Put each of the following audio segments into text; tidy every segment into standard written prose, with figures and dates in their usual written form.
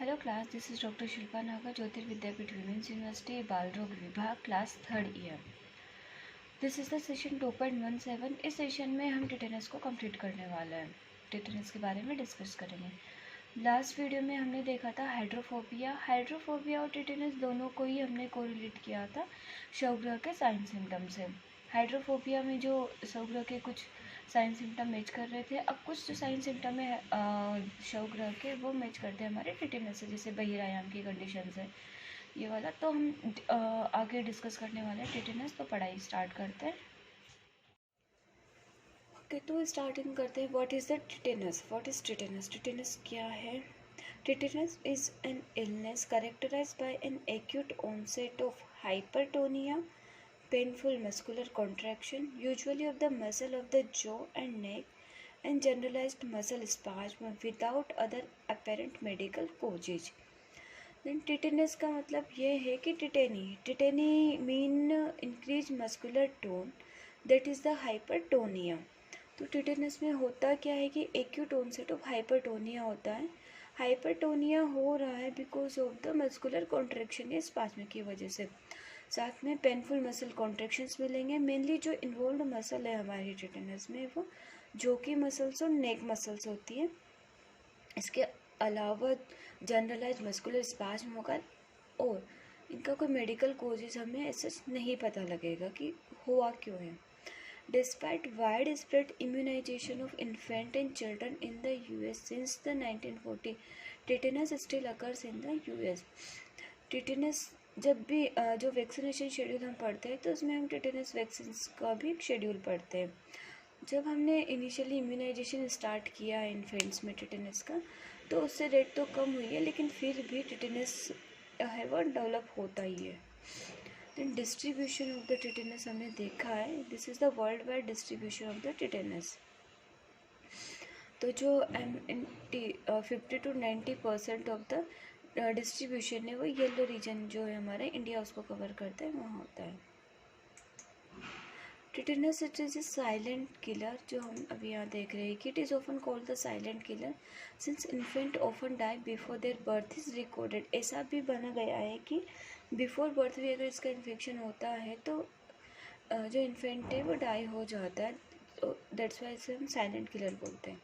Hello class, this is doctor Shilpa Naga, Jyotirvidyapeeth women's university, बाल रोग विभाग, class 3rd year. This is the session 2.17। इस session में हम टिटेनस को कंप्लीट करने वाले हैं। टिटेनस के बारे में डिस्कस करेंगे। लास्ट वीडियो में हमने देखा था हाइड्रोफोबिया और टिटेनस दोनों को ही हमने कोरिलेट किया था शवग्रह के साइन सिम्टम से। हाइड्रोफोबिया में जो शवग्रह के कुछ साइन सिम्टम मैच कर रहे थे, अब कुछ जो साइन सिम्टम है शवग्रह के वो मैच करते हैं हमारे टिटेनस से, जैसे बहिरायाम की कंडीशन है ये वाला। तो हम आगे डिस्कस करने वाले हैं टिटेनस। तो पढ़ाई स्टार्ट करते हैं। ओके, तो स्टार्टिंग करते हैं। What is the tetanus? Tetanus क्या है? Tetanus is an illness characterized by an acute onset of hypertonia, painful muscular contraction, usually of the muscle of the jaw and neck, and generalized muscle spasm without other apparent medical causes. Then tetanus का मतलब ये है कि tetany mean increase muscular tone, that is the hypertonia. तो tetanus में होता क्या है कि एक्यूट ऑनसेट ऑफ हाइपरटोनिया होता है। हाइपरटोनिया हो रहा है because of the muscular contraction या स्पाज्म की वजह से। साथ में पेनफुल मसल कॉन्ट्रैक्शंस मिलेंगे। मेनली जो इन्वॉल्व मसल है हमारी टिटेनस में वो जो कि मसल्स और नेक मसल्स होती है। इसके अलावा जनरलाइज मस्कुलर स्पाज्म होगा और इनका कोई मेडिकल कोजेज हमें ऐसा नहीं पता लगेगा कि हुआ क्यों है। Despite widespread immunization of infant and children in the US since the 1940, tetanus still occurs in the US. Tetanus जब भी जो वैक्सीनेशन शेड्यूल हम पढ़ते हैं तो उसमें हम टिटेनस वैक्सीन का भी शेड्यूल पढ़ते हैं। जब हमने इनिशियली इम्यूनाइजेशन स्टार्ट किया है इन्फेंट्स में टिटेनस का, तो उससे रेट तो कम हुई है, लेकिन फिर भी टिटेनस है वो डेवलप होता ही है। Then distribution of the tetanus हमने देखा है। This is the world wide distribution of the tetanus. तो जो 50 to 90% ऑफ द डिस्ट्रीब्यूशन है वो येलो रीजन जो है हमारे इंडिया उसको कवर करता है, वहाँ होता है। Tetanus it is a silent killer, जो हम अभी यहाँ देख रहे हैं कि it is often called the silent killer since infant often die before their birth is recorded. ऐसा भी बना गया है कि बिफोर बर्थ भी अगर इसका इन्फेक्शन होता है तो जो इन्फेंट है वो डाई हो जाता है। तो दैट्स वाई इसे हम साइलेंट किलर बोलते हैं।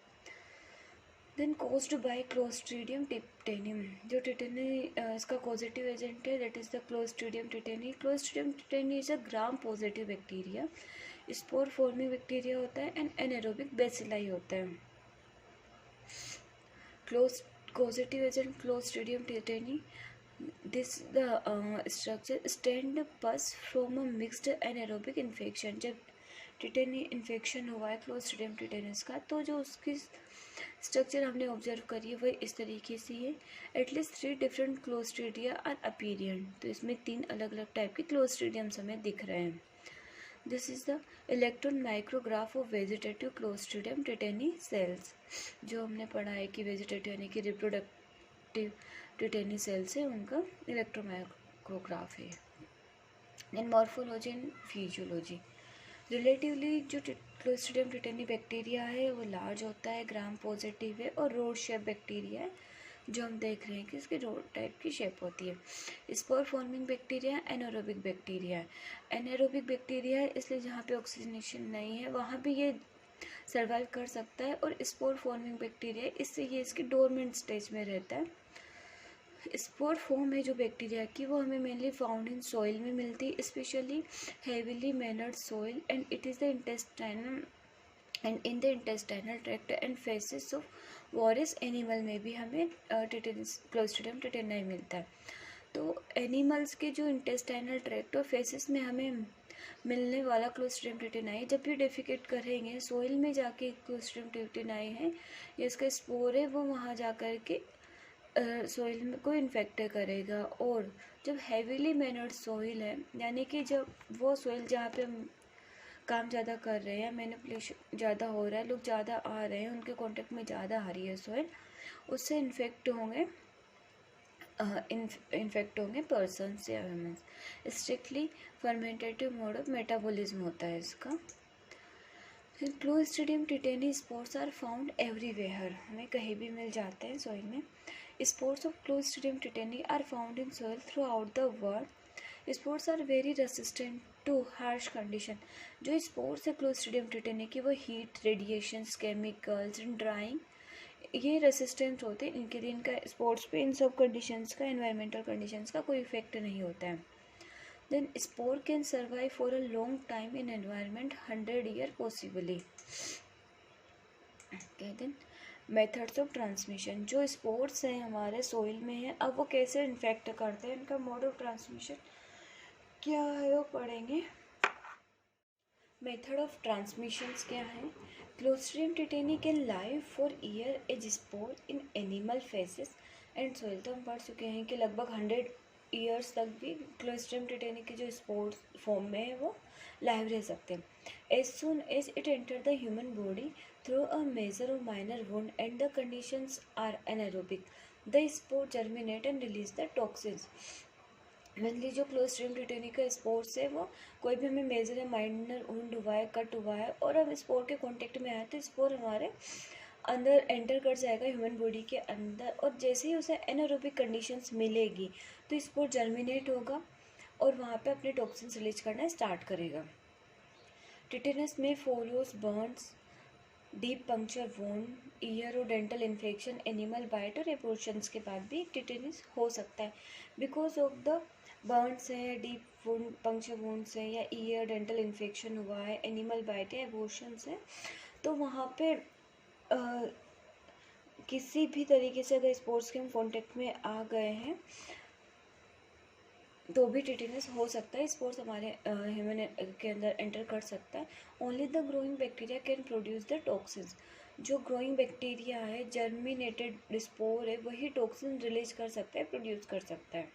Then caused by clostridium titanium, जो टिटेनी इसका पॉजिटिव एजेंट है that is the clostridium tetani. Clostridium tetani is a gram positive bacteria, spore forming bacteria होता है एंड एनारोबिक बेसिलाई होता है। Positive agent clostridium tetani, this the structure stand pus from a mixed anaerobic infection. जब tetani infection हुआ है clostridium tetanus का, तो जो उसकी स्ट्रक्चर हमने ऑब्जर्व करी है वही इस तरीके से है। एटलीस्ट 3 डिफरेंट क्लोस्ट्रीडिया आर अपीरियंट, तो इसमें 3 अलग अलग टाइप के क्लोस्ट्रीडियम्स हमें दिख रहे हैं। This is the electron micrograph of vegetative Clostridium tetani cells. जो हमने पढ़ा है कि वेजिटेटिव यानी कि रिप्रोडक्टिव टिटेनी सेल्स है, उनका इलेक्ट्रॉन माइक्रोग्राफ है। इन मॉर्फोलॉजी एंड फिजियोलॉजी रिलेटिवली जो क्लोस्ट्रीडियम टिटेनी बैक्टीरिया है वो लार्ज होता है, ग्राम पॉजिटिव है और रोड शेप बैक्टीरिया है, जो हम देख रहे हैं कि इसकी रोड टाइप की शेप होती है। Spore forming bacteria anaerobic bacteria है। एनारोबिक बैक्टीरिया है इसलिए जहाँ पे ऑक्सीजनेशन नहीं है वहाँ भी ये सर्वाइव कर सकता है, और स्पोर फॉर्मिंग बैक्टीरिया इससे ये इसकी डोरमेंट स्टेज में रहता है। स्पोर फॉर्म है जो बैक्टीरिया की वो हमें मेनली फाउंड इन सॉइल में मिलती है, specially heavily manured soil, and it is the intestinal and in the intestinal tract and faeces of various animal में भी हमें क्लोस्ट्रीडियम टिटेनी मिलता है। तो एनिमल्स के जो इंटेस्टाइनल ट्रैक्ट और फेसेस में हमें मिलने वाला क्लोस्ट्रीडियम टिटेनी, जब भी डेफिकेट करेंगे सॉइल में जाके क्लोस्ट्रीडियम टिटेनी है या इसका स्पोर है वो वहाँ जा कर के सॉइल में को इन्फेक्ट करेगा। और जब हैवीली मैनर्ड सॉइल है, यानी कि जब वो सॉइल जहाँ पे हम काम ज़्यादा कर रहे हैं, मैनिपुलेशन ज़्यादा हो रहा है, लोग ज़्यादा आ रहे हैं, उनके कांटेक्ट में ज़्यादा आ रही है सॉइल, उससे इन्फेक्ट होंगे पर्सन्स या humans. Strictly fermentative mode of metabolism होता है इसका। Clostridium tetani spores are found everywhere, हमें कहीं भी मिल जाते हैं सॉइल में। Spores of Clostridium tetani are found in soil throughout the world. Spores are very resistant to harsh condition. जो स्पोर्स है क्लोस्ट्रीडियम टेटेनी की वो heat, radiations, chemicals and drawing ये रेसिस्टेंट होते हैं. इनके लिए इनका स्पोर्ट्स पे इन सब कंडीशंस का, एनवायरमेंटल कंडीशंस का कोई इफेक्ट नहीं होता है. Then spore can survive for a long time in environment, 100 year possibly. Then methods of transmission. जो स्पोर्ट्स हैं हमारे सोइल में हैं, अब वो कैसे इन्फेक्ट करते हैं, इनका मोड ऑफ ट्रांसमिशन क्या है वो पढ़ेंगे. मेथड ऑफ ट्रांसमिशंस क्या है. Clostridium tetani can live for year as spore in animal faeces and soil. तो हम पढ़ चुके हैं कि लगभग 100 ईयर्स तक भी क्लोस्ट्रिडियम टेटेनी के जो स्पोर्स फॉर्म में है वो लाइव रह सकते हैं. As soon as it enter the human body through a major or minor wound and the conditions are anaerobic, the spore germinate and release the toxins. Mainly जो clostridium tetani का spores है वो कोई भी हमें मेजर या minor wound हुआ है, कट हुआ है और हम स्पोर के कांटेक्ट में आए तो स्पोर हमारे अंदर एंटर कर जाएगा ह्यूमन बॉडी के अंदर, और जैसे ही उसे एनारोबिक कंडीशंस मिलेगी तो स्पोर जर्मिनेट होगा और वहाँ पे अपने टॉक्सिन्स रिलीज करना स्टार्ट करेगा. टिटेनस में follows Burns, deep puncture wound, year और डेंटल इन्फेक्शन, एनिमल बाइट और एबॉर्शंस के बाद भी टिटेनस हो सकता है. बिकॉज ऑफ द बर्न्स हैं, डीप वुंड, पंक्चर वुंड्स हैं, या ईयर डेंटल इन्फेक्शन हुआ है, एनिमल बाइट है, एबॉर्शंस हैं, तो वहाँ पे किसी भी तरीके से अगर स्पोर्ट्स के हम कॉन्टेक्ट में आ गए हैं तो भी टिटेनस हो सकता है. स्पोर्ट्स हमारे ह्यूमन के अंदर एंटर कर सकता है. Only the growing bacteria can produce the toxins. जो ग्रोइंग बैक्टीरिया है, जर्मिनेटेड स्पोर है, वही टॉक्सिन रिलीज कर सकता है, प्रोड्यूस कर सकता है.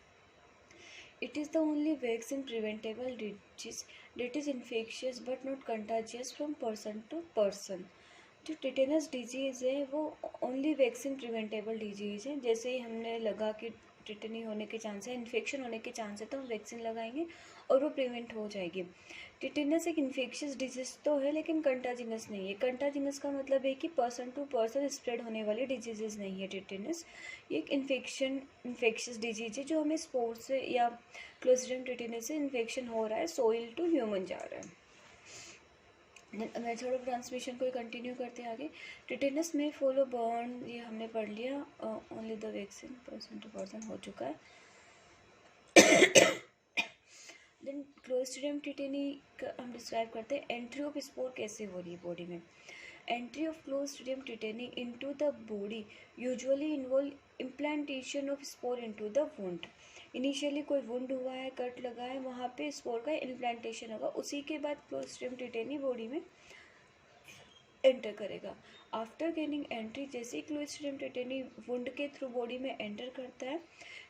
It is the only vaccine preventable disease that is infectious but not contagious from person to person. जो टिटेनस डिजीज़ है वो ओनली वैक्सीन प्रिवेंटेबल डिजीज़ है. जैसे ही हमने लगा कि टिटेनी होने के चांस है, इन्फेक्शन होने के चांस है, तो हम वैक्सीन लगाएंगे और वो प्रिवेंट हो जाएगी. टिटेनस एक इन्फेक्शियस डिजीज़ तो है लेकिन कंटाजिनस नहीं है. कंटाजिनस का मतलब है कि पर्सन टू पर्सन स्प्रेड होने वाली डिजीजेज नहीं है टिटेनस. ये एक इन्फेक्शियस डिजीज है जो हमें स्पोर से या क्लोस्ट्रिडियम टिटेनस से इन्फेक्शन हो रहा है, सोइल टू ह्यूमन जा रहा है. मेथड ऑफ ट्रांसमिशन को कंटिन्यू करते हैं आगे. टिटेनस में फॉलो बर्न, ये हमने पढ़ लिया. Only the vaccine person to person हो चुका है. देन क्लोस्ट्रिडियम टिटेनी हम डिस्क्राइब करते हैं. एंट्री ऑफ स्पोर कैसे हो रही है बॉडी में. Entry of Clostridium tetani into the body usually involve implantation of spore into the wound. Initially कोई वुंड हुआ है, कट लगा है, वहाँ पे स्पोर का इम्प्लांटेशन होगा. उसी के बाद क्लोस्ट्रिडियम टिटेनी बॉडी में एंटर करेगा. आफ्टर गेनिंग एंट्री, जैसे ही क्लोस्ट्रिडियम टिटेनी वुंड के थ्रू बॉडी में एंटर करता है,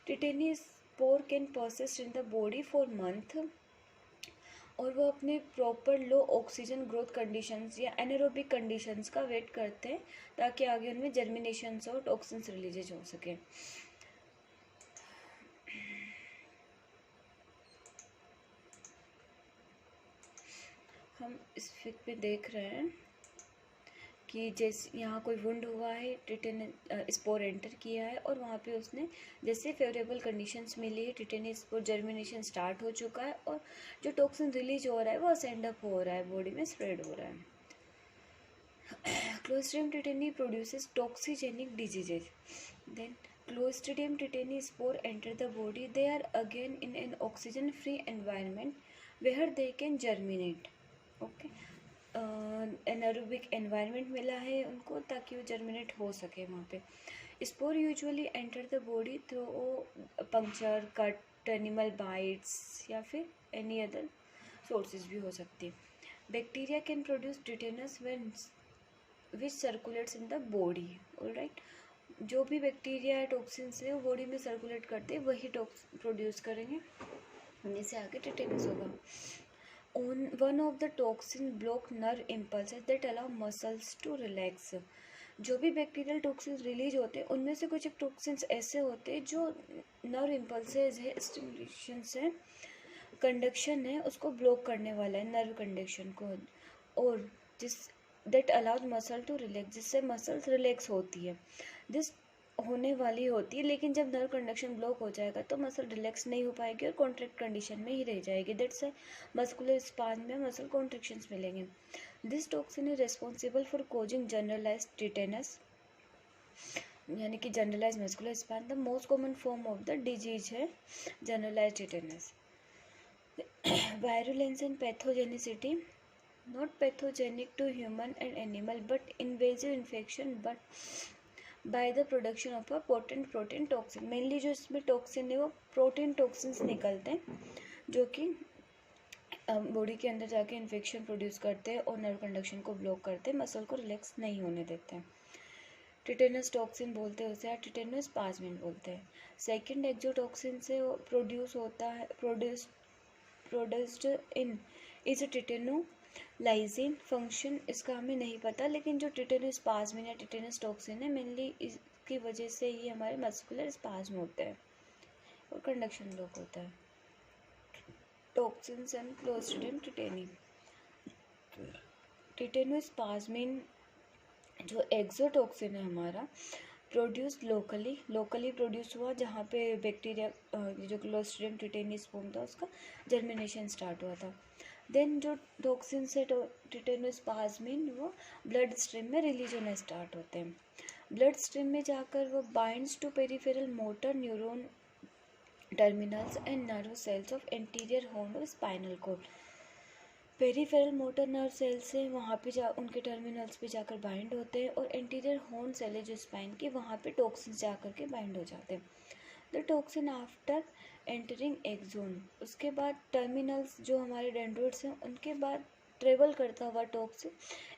tetani spore can persist in the body for month, और वो अपने proper low oxygen growth conditions या एनारोबिक कंडीशंस का वेट करते हैं ताकि आगे उनमें जर्मिनेशंस और टॉक्सिन्स रिलीज हो सके. हम इस फिक पे देख रहे हैं कि जैसे यहाँ कोई वुंड हुआ है, टिटेन स्पोर एंटर किया है और वहाँ पे उसने जैसे फेवरेबल कंडीशंस मिली है, टिटेन स्पोर जर्मिनेशन स्टार्ट हो चुका है और जो टॉक्सिन रिलीज हो रहा है वो असेंड अप हो रहा है, बॉडी में स्प्रेड हो रहा है. Clostridium tetani produces toxigenic diseases. Then Clostridium tetani spore enter the body. They are again in an oxygen free environment where they can germinate. Okay, anaerobic environment मिला है उनको ताकि वो जर्मिनेट हो सके वहाँ पे. Spore usually enter the body through puncture, cut, animal bytes या फिर एनी अदर सोर्सेज भी हो सकती है. Bacteria can produce tetanus when which circulates in the body. Alright, जो भी बैक्टीरिया है, टॉक्सिन्स है, वो बॉडी में सर्कुलेट करते हैं, वही टॉक्सिन प्रोड्यूस करेंगे, जिससे आगे टिटेनस होगा. One of the toxin block nerve impulses that allow muscles to relax. जो भी बैक्टीरियल टॉक्सिन्स रिलीज होते हैं उनमें से कुछ टॉक्सिन्स ऐसे होते हैं जो नर्व इम्पल्सेस है, स्टिमुलेशंस है, कंडक्शन है, उसको ब्लॉक करने वाला है, नर्व कंडक्शन को, और जिस that allowed muscle to relax, जिससे मसल्स रिलैक्स होती है. दिस होने वाली होती है, लेकिन जब नर्व कंडक्शन ब्लॉक हो जाएगा तो मसल रिलैक्स नहीं हो पाएगी और कॉन्ट्रैक्ट कंडीशन में ही रह जाएगी। दैट्स मस्कुलर स्पाज्म में मसल कॉन्ट्रैक्शंस मिलेंगे। This toxin is responsible for causing generalised tetanus, यानी कि generalise muscular spasm. The most common form of the disease है generalise tetanus. Virulence and pathogenicity, not pathogenic to human and animal but invasive infection but by the production of a potent protein toxin। Mainly जो इसमें toxin है वो protein toxins निकलते हैं जो कि body के अंदर जाके इन्फेक्शन प्रोड्यूस करते हैं और नर्व कंडक्शन को ब्लॉक करते हैं, मसल को रिलैक्स नहीं होने देते हैं। टिटेनस टॉक्सिन बोलते हैं उसे, या टिटेनस पासमिन बोलते हैं। सेकेंड एक्जोटॉक्सिन से प्रोड्यूस होता है, produced in is tetanolysin function, इसका हमें नहीं पता, लेकिन जो टिटेनस स्पाज्म या टिटेनस टॉक्सिन है मेनली इसकी वजह से ही हमारे मस्कुलर स्पाज्म होते हैं और कंडक्शन ब्लॉक होता है। Toxins and clostridium tetani. Tetanospasmin जो एक्सोटॉक्सिन है हमारा प्रोड्यूस लोकली प्रोड्यूस हुआ जहाँ पे बैक्टीरिया जो क्लोस्ट्रिडियम टिटेनी स्पोर्म था उसका जर्मिनेशन स्टार्ट हुआ था। देन जो टॉक्सिन से टिटेनस पासमिन वो ब्लड स्ट्रीम में रिलीज होना स्टार्ट होते हैं। ब्लड स्ट्रीम में जाकर वो binds to peripheral motor neuron terminals and nerve cells of anterior horn of spinal cord. Peripheral motor nerve cell से वहाँ पे उनके टर्मिनल्स पे जाकर बाइंड होते हैं और एंटीरियर हॉर्न सेल है जो स्पाइन की वहाँ पे टॉक्सिन जाकर के बाइंड हो जाते हैं। The toxin after entering axon, उसके बाद टर्मिनल्स जो हमारे डेंड्रोइड्स हैं उनके बाद ट्रेवल करता हुआ टॉक्सिन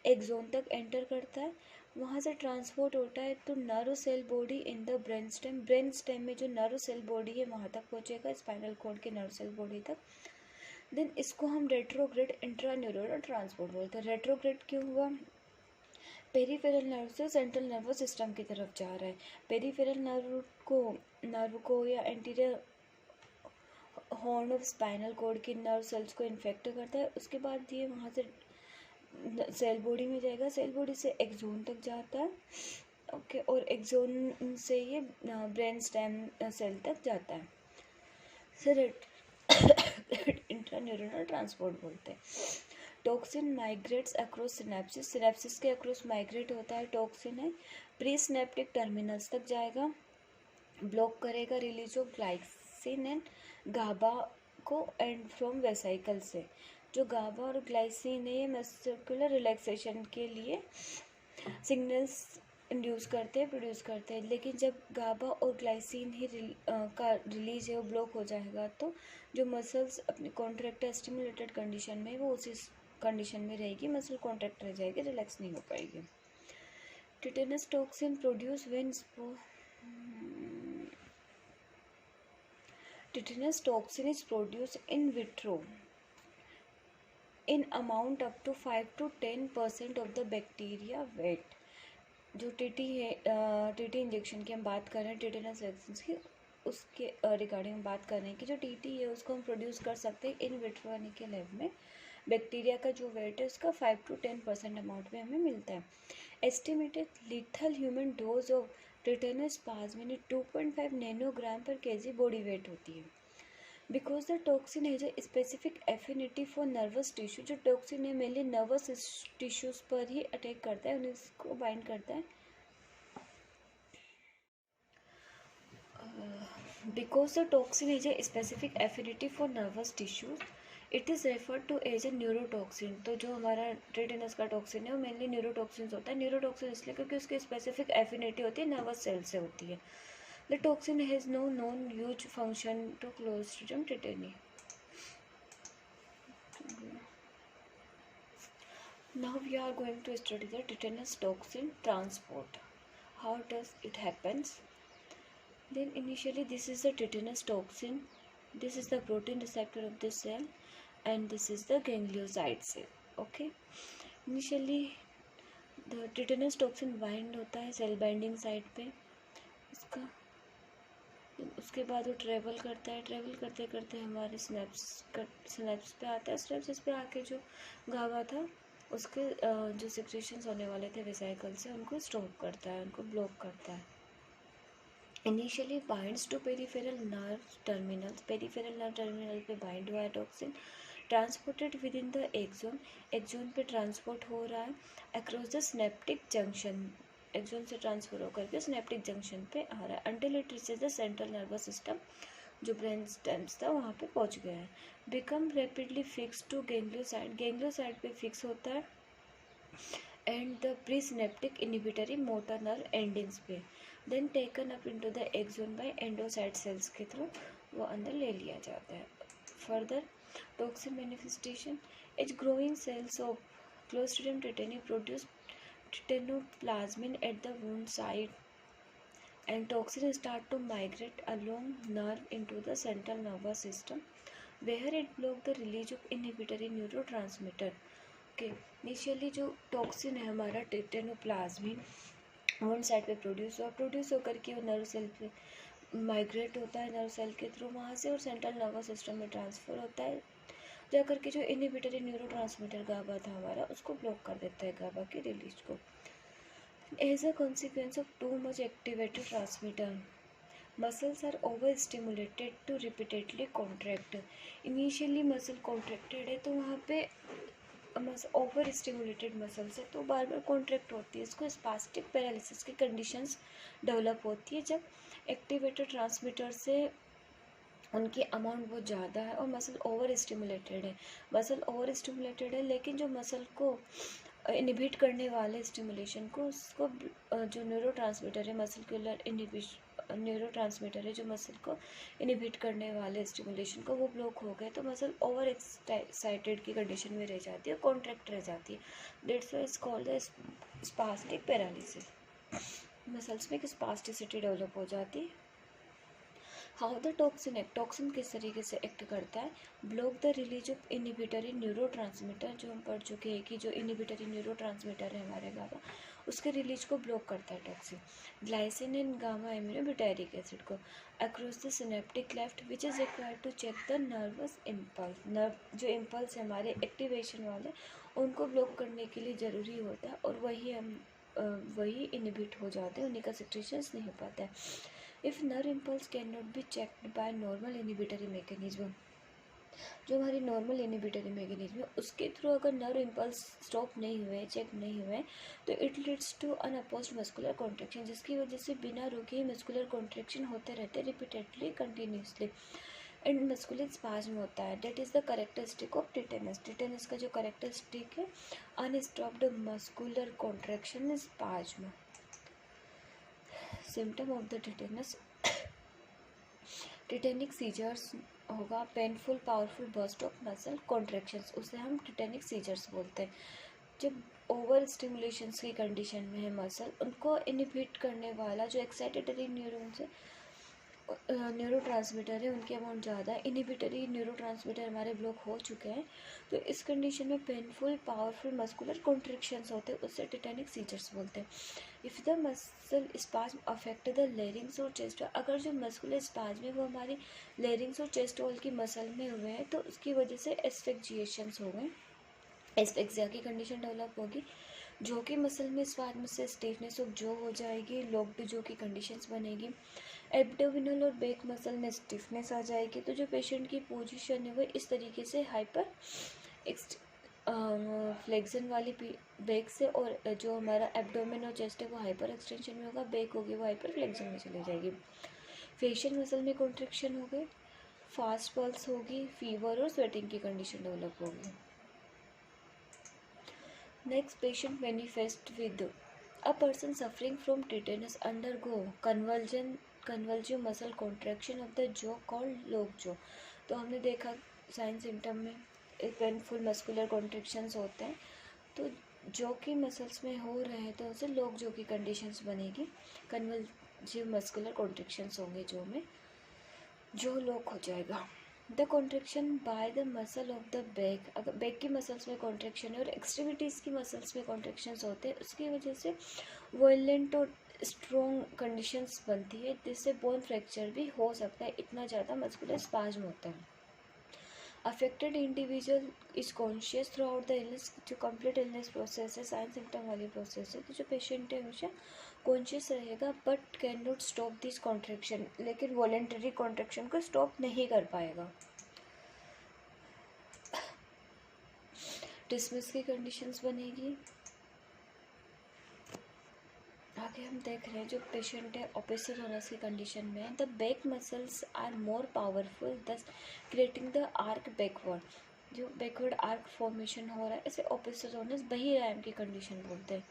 एक्सोन तक एंटर करता है, वहाँ से ट्रांसपोर्ट होता है तो nerve cell body in the brain stem. Brain stem में जो नर्व सेल बॉडी है वहाँ तक पहुँचेगा, स्पाइनल कॉर्ड के नर्व सेल बॉडी तक। देन इसको हम रेट्रोग्रेड इंट्रान्यूरल ट्रांसपोर्ट बोलते हैं। रेट्रोग्रेड क्यों हुआ? पेरीफेरल नर्व से सेंट्रल नर्वस सिस्टम की तरफ जा रहा है। पेरीफेरल नर्व को या anterior horn of spinal cord की नर्व सेल्स को इन्फेक्ट करता है, उसके बाद ये वहाँ से सेल बॉडी में जाएगा, सेल बॉडी से एक्सोन तक जाता है, ओके, और एक्सोन से ये ब्रेन स्टेम सेल तक जाता है। सर इंट्रान्यूरल ट्रांसपोर्ट बोलते हैं। Toxin migrates across synapses, synapses के अक्रॉस माइग्रेट होता है टॉक्सिन है, प्री सिनेप्टिक टर्मिनल्स तक जाएगा, ब्लॉक करेगा रिलीज ऑफ ग्लाइसिन एंड गाबा को एंड फ्रॉम वेसाइकल से। जो गाबा और ग्लाइसिन है ये मस्कुलर रिलैक्सेशन के लिए सिग्नल्स इंड्यूस करते हैं, प्रोड्यूस करते हैं, लेकिन जब गाबा और ग्लाइसिन ही का रिलीज है वो ब्लॉक हो जाएगा तो जो मसल्स अपनी कॉन्ट्रैक्ट स्टिमुलेटेड कंडीशन में वो उसी कंडीशन में रहेगी, मसल कॉन्ट्रैक्ट रह जाएगी, रिलैक्स नहीं हो पाएगी। Tetanus toxin produce when tetanus toxin is produce in vitro in amount up to 5 to 10% of the bacteria weight. जो टीटी है, टीटी इंजेक्शन की हम बात कर रहे हैं, टिटेनस वैक्सीन की, उसके रिगार्डिंग हम बात कर रहे हैं कि जो टीटी है उसको हम प्रोड्यूस कर सकते हैं इन विट्रो यानी के लैब में। बैक्टीरिया का जो वेट है उसका 5 to 10% अमाउंट में हमें मिलता है। Estimated lethal human dose of tetanospasmin 2.5 nanogram per KG body weight होती है। Because the toxin has a specific affinity for nervous tissue, जो टॉक्सिन है मेनली नर्वस टिश्यूज़ पर ही अटैक करता है, उन्हें इसको बाइंड करता है। Because the toxin has a specific affinity for nervous tissues it is referred to as a neurotoxin. तो जो हमारा टिटेनस का टॉक्सिन है वो मेनली न्यूरोटॉक्सिन होता है। न्यूरोटॉक्सिन इसलिए क्योंकि उसकी स्पेसिफिक एफिनिटी होती है नर्वस सेल से होती है। The toxin has no known huge function to Clostridium tetani. Now we are going to study the tetanus toxin transport. How does it happens? Then initially this is the tetanus toxin. This is the protein receptor of this cell and this is the ganglioside cell. Okay. Initially the tetanus toxin bind होता है cell binding site पे इसका, उसके बाद वो travel करता है, travel करते करते हमारे स्नैप्स पे आता है, स्नैप्स पे आके जो गावा था उसके जो सिक्रेशंस होने वाले थे वेसाइकल से उनको स्टॉप करता है, उनको ब्लॉक करता है। Initially binds to peripheral nerve terminal पे बाइंड हुआ है toxin, transported within the axon पे ट्रांसपोर्ट हो रहा है across the synaptic junction, axon से ट्रांसफर होकर के सिनेप्टिक जंक्शन पे आ रहा है until it reaches the central nervous system, जो ब्रेन स्टेम्स था वहाँ पे पहुँच गया है। Become rapidly fix to ganglioside पे फिक्स होता है and the presynaptic inhibitory motor nerve endings पे, then taken up into the axon by endocyte cells के थ्रू वो अंदर ले लिया जाता है। Further toxin manifestation, as growing cells of clostridium tetani produce tetanospasmin at the wound site and toxin start to migrate along nerve into the central nervous system where it block the release of inhibitory neurotransmitter। Okay, initially जो toxin है हमारा टेटेनोप्लाज्मिन one side पे produce होकर के वो nerve cell पे migrate होता है नर्व सेल के थ्रू वहाँ से, और सेंट्रल नर्वस सिस्टम में ट्रांसफ़र होता है जा करके जो इनहिबिटरी न्यूरोट्रांसमीटर गाबा था हमारा उसको ब्लॉक कर देता है गाबा की रिलीज को। As a consequence of too much activated transmitter, muscles are overstimulated to repeatedly contract। Initially muscle contracted है तो वहाँ पे ओवर स्टिमुलेटेड मसल्स है तो बार बार कॉन्ट्रैक्ट होती है, इसको स्पास्टिक पैरालिसिस की कंडीशंस डेवलप होती है जब एक्टिवेटेड ट्रांसमीटर से उनकी अमाउंट बहुत ज़्यादा है और मसल ओवर स्टिमुलेटेड है लेकिन जो मसल को इनिबिट करने वाले स्टिमुलेशन को उसको जो न्यूरोट्रांसमीटर है मसलक्यूलर न्यूरोट्रांसमीटर है जो मसल को इनिबिट करने वाले स्टिमुलेशन को वो ब्लॉक हो गए तो मसल ओवर एक्साइटेड की कंडीशन में रह जाती है, कॉन्ट्रैक्ट रह जाती है। That's why it's called the spastic paralysis. Muscles में एक स्पास्टिसिटी डेवलप हो जाती है। हाउ द टॉक्सिन किस तरीके से एक्ट करता है, block the release of inhibitory neurotransmitter, जो हम पढ़ चुके हैं कि जो इनिबिटरी न्यूरोट्रांसमीटर है हमारे गामा उसके रिलीज को ब्लॉक करता है toxin, glycine and gamma aminobutyric acid को across the synaptic cleft which is required to check the nervous impulse. Nerve जो इम्पल्स है हमारे एक्टिवेशन वाले उनको ब्लॉक करने के लिए ज़रूरी होता है और वही इनिबिट हो जाते हैं, उन्हीं का सिक्रेशंस नहीं हो पाता है। If nerve impulse can not be checked by normal inhibitory mechanism, जो हमारी नॉर्मल इनिबिटरी मैकेनिज्म है उसके थ्रू अगर नर्व इम्पल्स स्टॉप नहीं हुए चेक नहीं हुए तो it leads to unopposed muscular contraction, जिसकी वजह से बिना रुके ही मस्कुलर कॉन्ट्रैक्शन होते रहते repeatedly continuously and muscular spasm होता है। That is the characteristic of tetanus. Tetanus का जो कैरेक्टरिस्टिक है unstopped muscular contraction spasm. Symptom of the tetanus, tetanic seizures होगा, painful powerful burst of muscle contractions, उसे हम टिटेनिक सीजर्स बोलते हैं। जब ओवर स्टिमुलेशंस की कंडीशन में है मसल, उनको इनिबिट करने वाला जो एक्साइटेटरी न्यूरॉन्स है न्यूरोट्रांसमीटर है उनकी अमाउंट ज़्यादा है, इनिबिटरी न्यूरोट्रांसमीटर हमारे ब्लॉक हो चुके हैं तो इस कंडीशन में पेनफुल पावरफुल मस्कुलर कॉन्ट्रैक्शंस होते हैं, उससे टिटेनिक सीजर्स बोलते हैं। If the muscle spasm affect the larynx और चेस्ट, अगर जो मस्कुलर स्पाज्म है वो हमारी लेरिंग्स और चेस्ट वॉल की मसल में हुए हैं तो उसकी वजह से एस्फेक्जिएशंस हो गए, एस्फेक्सिया की कंडीशन डेवलप होगी, जो कि मसल में स्पाज्म से स्टिफनेस ऑफ जो हो जाएगी, लॉक्ड जो की कंडीशंस बनेगी, एब्डोमिनल और बैक मसल में स्टिफनेस आ जाएगी। तो जो पेशेंट की पोजीशन है वो इस तरीके से हाइपर फ्लेक्सन वाली बैक से, और जो हमारा एब्डोमेन और चेस्ट है वो हाइपर एक्सटेंशन में होगा, बैक होगी वो हाइपर फ्लेक्सन में चली जाएगी। फेशियल मसल में कॉन्ट्रैक्शन हो गई, फास्ट पल्स होगी, फीवर और स्वेटिंग की कंडीशन डेवलप होगी। Next patient manifest with a person suffering from tetanus undergo convulsive muscle contraction of the jaw called lockjaw. तो हमने देखा साइन सिम्टम में पेनफुल मस्कुलर कॉन्ट्रैक्शंस होते हैं, तो जॉ की मसल्स में हो रहे हैं तो उसे लॉक जॉ की कंडीशंस बनेगी, कन्वल्जिव मस्कुलर कॉन्ट्रैक्शंस होंगे जॉ में, जो लॉक हो जाएगा। The contraction by the muscle of the back, अगर बैक की मसल्स में कॉन्ट्रैक्शन है और एक्सट्रीमिटीज़ की मसल्स में कॉन्ट्रैक्शंस होते हैं उसकी वजह से वायलेंट और स्ट्रॉन्ग कंडीशंस बनती है, जिससे बोन फ्रैक्चर भी हो सकता है, इतना ज़्यादा मस्कुलर स्पाज्म होता है। Affected individual is conscious through out the illness, जो कंप्लीट इलनेस प्रोसेस है, साइन सिम्टम वाली प्रोसेस है, तो जो पेशेंट है हमेशा कॉन्शियस रहेगा but can not stop this contraction, लेकिन वॉलेंटरी कॉन्ट्रैक्शन को स्टॉप नहीं कर पाएगा। डिसमिस की कंडीशंस बनेगी। आगे हम देख रहे हैं जो पेशेंट है ओपेसिडोनस की कंडीशन में है, the back muscles are more powerful thus creating the arch backward, जो बैकवर्ड आर्क फॉर्मेशन हो रहा है इसे ओपेसिडोनस बहिर्वायु की कंडीशन बोलते हैं।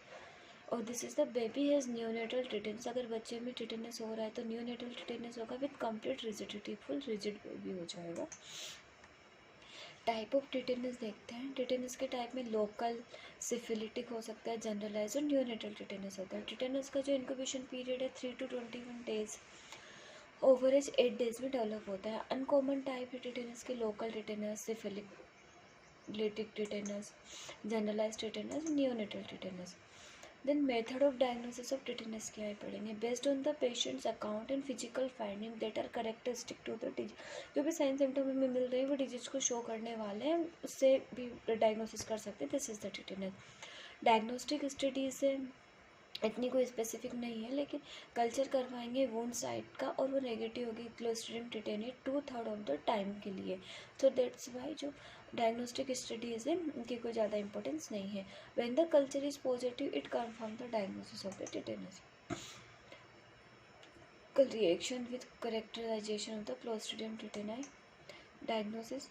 और this is the baby has neonatal tetanus, अगर बच्चे में टिटेनस हो रहा है तो न्यूनेटल टिटेनस होगा with complete rigidity, full rigid baby हो जाएगा। टाइप ऑफ टिटेनस देखते हैं। टिटेनस के टाइप में लोकल, सिफिलिटिक हो सकता है, जनरलाइज और न्यूनेटल टिटेनस होता है। टिटेनस का जो इंक्यूबेशन पीरियड है 3 to 21 डेज, ओवरेज 8 डेज में डेवलप होता है। अनकॉमन टाइप है टिटेनस के local tetanus, syphilitic tetanus, generalize tetanus, neonatal tetanus. Then method of diagnosis of tetanus क्या है पढ़ेंगे। Based on the patients account and physical finding that are characteristic to the disease, जो भी sign symptom हमें मिल रहे हैं वो डिजीज को शो करने वाले हैं, उससे भी डायग्नोसिस कर सकते हैं। This is the tetanus. Diagnostic studies है इतनी कोई स्पेसिफिक नहीं है, लेकिन कल्चर करवाएंगे वोंड साइट का और वो नेगेटिव होगी Clostridium tetani 2/3 of the time के लिए। सो दैट्स वाई जो डायग्नोस्टिक स्टडीज़ है उनकी कोई ज़्यादा इंपॉर्टेंस नहीं है। When the culture is positive it confirm the diagnosis of the tetanus. Reaction with characterization of the Clostridium tetani. Diagnosis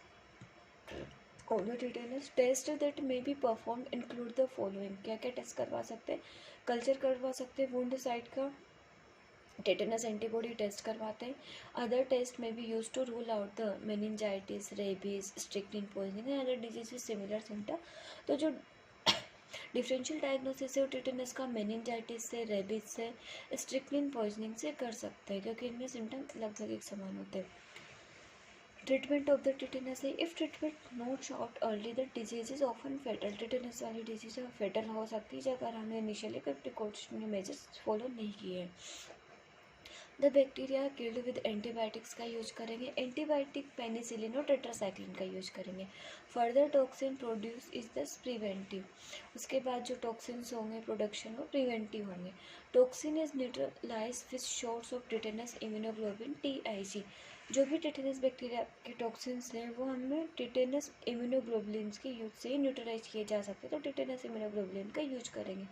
of the tetanus, test that may be perform include the following, क्या क्या test करवा सकते हैं। Culture करवा सकते हैं wound site का, tetanus antibody test करवाते हैं। अदर टेस्ट में be use to rule out the meningitis, rabies, strychnine poisoning and other disease with similar symptom. तो जो डिफरेंशियल डायग्नोसिस है टिटेनस का मेनिंजाइटिस से, रेबीज से, स्ट्रिक्निन पॉइजनिंग से कर सकते हैं, क्योंकि इनमें सिम्टम लगभग एक समान होते हैं। ट्रीटमेंट ऑफ द टिटेनस है, if treatment not shot early the disease is often fatal, tetanus वाली डिजीज है फेटल हो सकती है अगर हमने इनिशियली कोई प्रिकॉशनरी मेजर्स फॉलो नहीं किए। The bacteria killed with antibiotics का यूज करेंगे, एंटीबायोटिक पेनिसिलिन और टेट्रासाइक्लिन का यूज करेंगे। Further toxin produce is thus preventive, उसके बाद जो टॉक्सिन्स होंगे प्रोडक्शन वो प्रिवेंटिव होंगे। Toxin is neutralize with shots of tetanus immunoglobin TIG, जो भी टिटेनस बैक्टीरिया के टॉक्सिन्स हैं वो हमें टिटेनस इम्यूनोग्लोबुलिन के यूज से ही न्यूट्रलाइज किए जा सकते हैं, तो टिटेनस इम्यूनोग्लोबुलिन का यूज करेंगे।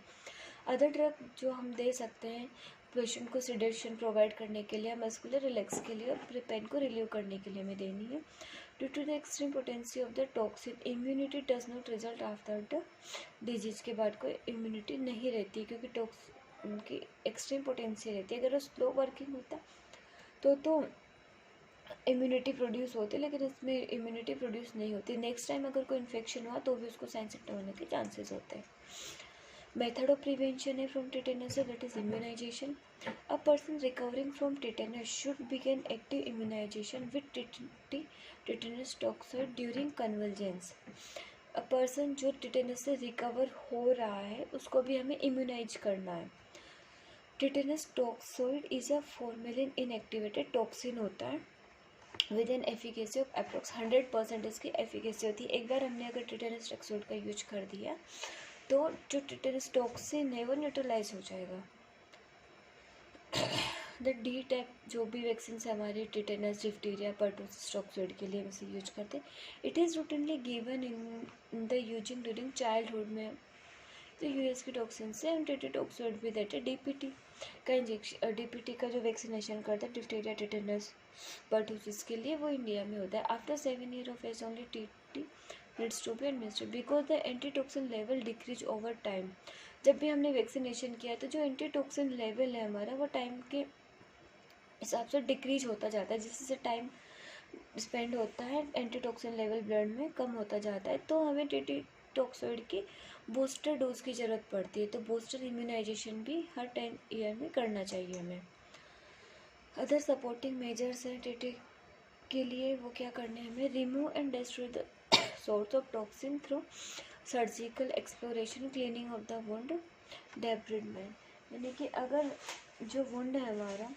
अदर ड्रग जो हम दे सकते हैं पेशेंट को सिडेशन प्रोवाइड करने के लिए, मस्कुलर रिलैक्स के लिए, पेन को रिलीव करने के लिए हमें देनी है। Due to the extreme potency of the toxin immunity does not result after the disease, के बाद कोई इम्यूनिटी नहीं रहती क्योंकि टॉक्सिन की एक्सट्रीम पोटेंसी रहती है। अगर वो स्लो वर्किंग होता तो इम्यूनिटी प्रोड्यूस होती है, लेकिन इसमें इम्यूनिटी प्रोड्यूस नहीं होती। नेक्स्ट टाइम अगर कोई इन्फेक्शन हुआ तो भी उसको साइन सिम्टम होने के चांसेस होते हैं। मेथड ऑफ प्रिवेंशन है from tetanus, that is immunisation. A person recovering from tetanus should begin active immunisation with tetanus toxoid during convalescence. A person जो टिटेनस से रिकवर हो रहा है उसको भी हमें इम्यूनाइज करना है। Tetanus toxoid is a formalin inactivated toxin होता है with an efficacy of approx 100% इसकी एफिकेसी होती है। एक बार हमने अगर टिटेनस टॉक्सोइड का यूज कर दिया तो जो टिटेनस टॉक्सिन है वो न्यूट्रलाइज हो जाएगा। द DTaP जो भी वैक्सीन हमारे टिटेनस, डिफ्टीरिया, पर्टोसिस टॉक्सोइड के लिए हम इसे यूज करते हैं। It is routinely given in the using during childhood में। तो US की टॉक्सिन से हम टॉक्सोइड भी देते हैं। DPT का इंजेक्शन, DPT का जो वैक्सीनेशन करता है डिफ्टीरिया, टिटेनस, पर्टोसिस के लिए, वो इंडिया में होता है। After 7 years of age only TT needs to be administered because the antitoxin level decrease over time। जब भी हमने वैक्सीनेशन किया तो जो एंटीटॉक्सिन लेवल है हमारा वो टाइम के हिसाब से डिक्रीज होता जाता है, जिससे टाइम स्पेंड होता है एंटीटॉक्सिन लेवल ब्लड में कम होता जाता है, तो हमें TT टॉक्सोइड की बूस्टर डोज की ज़रूरत पड़ती है। तो बूस्टर इम्यूनाइजेशन भी हर 10 year में करना चाहिए हमें। अदर सपोर्टिंग मेजर्स हैं TT के लिए, वो क्या करने हैं हमें, remove and destroy the source of toxin through surgical exploration, cleaning of the wound, debridement. यानी कि अगर जो वुंड है हमारा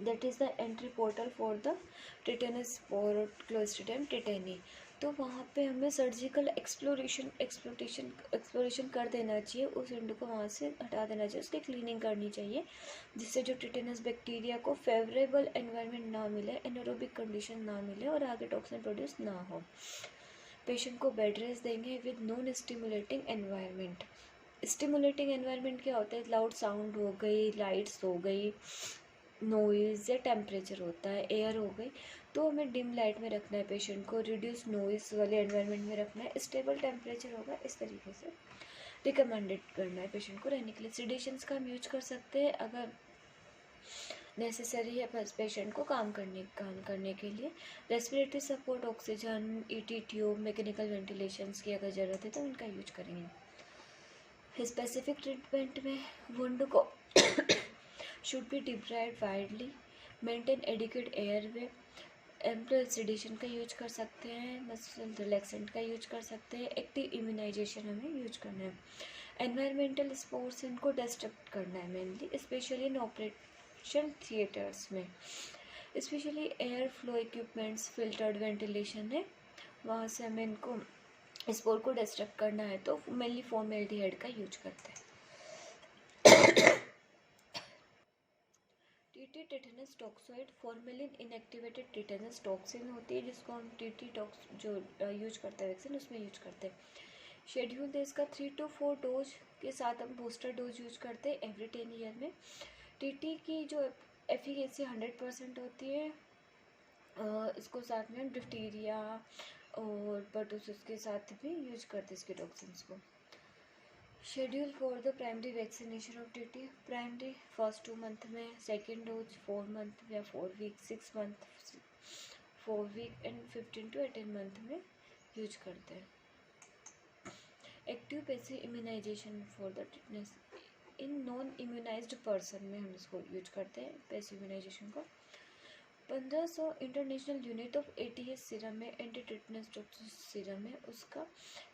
that is the entry portal for the tetanus spore clostridium tetani. तो वहाँ पे हमें सर्जिकल एक्सप्लोरेशन कर देना चाहिए, उस विंडो को वहाँ से हटा देना चाहिए, उसकी क्लीनिंग करनी चाहिए, जिससे जो टिटेनस बैक्टीरिया को फेवरेबल एनवायरनमेंट ना मिले, एनारोबिक कंडीशन ना मिले और आगे टॉक्सिन प्रोड्यूस ना हो। पेशेंट को बेड रेस्ट देंगे with non stimulating environment. Stimulating environment क्या होता है? लाउड साउंड हो गई, लाइट्स हो गई, नॉइज़ या टेम्परेचर होता है, एयर हो गई, तो हमें डिम लाइट में रखना है पेशेंट को, रिड्यूस नॉइज़ वाले एनवायरनमेंट में रखना है, स्टेबल टेम्परेचर होगा, इस तरीके से रिकमेंडेड करना है पेशेंट को रहने के लिए। सिडेशंस का हम यूज कर सकते हैं अगर नेसेसरी है बस पेशेंट को काम करने के लिए। Respiratory support, oxygen, ET tube, mechanical ventilations की अगर ज़रूरत है तो उनका यूज करेंगे। स्पेसिफिक ट्रीटमेंट में वुंड को should be debride widely, maintain adequate airway, ample sedation का यूज कर सकते हैं, मसल रिलैक्सेंट का यूज कर सकते हैं, एक्टिव इम्यूनाइजेशन हमें यूज करना है। एनवायरमेंटल स्पोर्ट्स इनको डिस्ट्रक्ट करना है mainly, specially in operation theatres में, specially air flow equipments, filtered ventilation है, वहाँ से हमें इनको स्पोर को डिस्ट्रक्ट करना है तो मेनली फॉर्मेल्डिहाइड का यूज करते हैं। TT tetanus toxoid formalin inactivated tetanus toxin होती है, जिसको हम टीटी टॉक्स जो यूज करते हैं वैक्सीन उसमें यूज करते हैं। शेड्यूल दे इसका 3 to 4 डोज के साथ हम बूस्टर डोज यूज करते हैं एवरी 10 ईयर में। टीटी की जो एफिकेसी 100% होती है, इसको साथ में हम डिफ्टीरिया और परटूसिस के साथ भी यूज करते हैं इसके टॉक्सिन्स को। Schedule for the primary vaccination of TT, primary first 2 month में, सेकेंड डोज 4 मंथ या 4 week, 6 month, 4 week and 15 to 18 month में यूज करते हैं। Active passive immunization for the tetanus in non immunized person में हम इसको use करते हैं पैसिव इम्यूनाइजेशन को। 1500 international unit of ATS serum है, एंटी टिटनेस सीरम है उसका,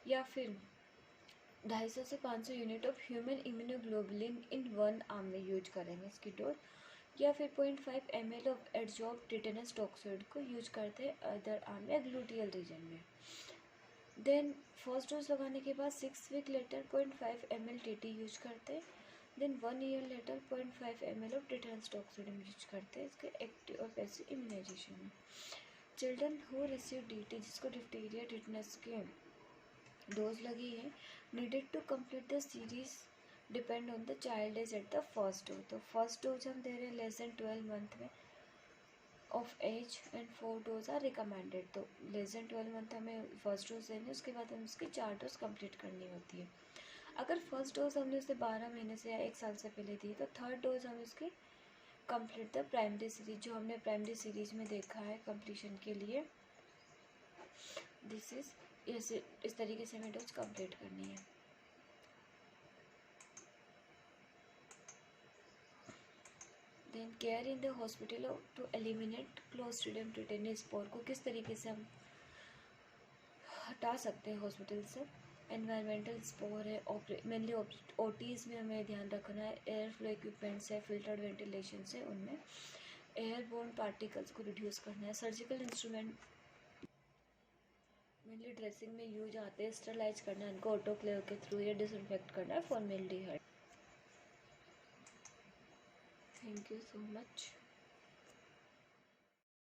या फिर 250 से 500 unit of human immunoglobulin in 1 arm में यूज करेंगे इसकी डोज, या फिर 0.5 ml of adsorb tetanus toxoid को यूज करते हैं अदर आर्म या ग्लूटियल रीजन में। देन फर्स्ट डोज लगाने के बाद 6 week later 0.5 ml TT use करते हैं। Then 1 year later 0.5 ml of tetanus toxoid use करते हैं इसके एक्टिव और पैसिव इम्यूनाइजेशन में। चिल्ड्रन हु रिसीव DT, जिसको डिप्टीरिया टिटनेस के डोज लगी है, needed to complete the series depend on the child age at the first dose. तो फर्स्ट डोज हम दे रहे हैं लेस देन 12 मंथ में of age and 4 dose are recommended. तो लेस देन 12 मंथ हमें फर्स्ट डोज देंगे, उसके बाद हमें उसकी 4 डोज कंप्लीट करनी होती है। अगर फर्स्ट डोज हमने उसे 12 महीने से या 1 साल से पहले दी तो थर्ड डोज हम उसकी कंप्लीट द प्राइमरी सीरीज, जो हमने प्राइमरी सीरीज में देखा है कंप्लीशन के लिए, दिस इज इस तरीके से हमें डोज कंप्लीट करनी है। Then care in the hospital to eliminate Clostridium tetani spore को किस तरीके से हम हटा सकते हैं हॉस्पिटल से। एनवायरमेंटल स्पोर है, मेनली OTs में हमें ध्यान रखना है, एयर फ्लो इक्विपमेंट्स है, फिल्टर्ड वेंटिलेशन है, उनमें एयरबोर्न पार्टिकल्स को रिड्यूस करना है। सर्जिकल इंस्ट्रूमेंट मेनली ड्रेसिंग में यूज आते हैं, स्टरलाइज करना है उनको ऑटोक्लेव के थ्रू या डिसइंफेक्ट करना है formaldehyde. Thank you so much.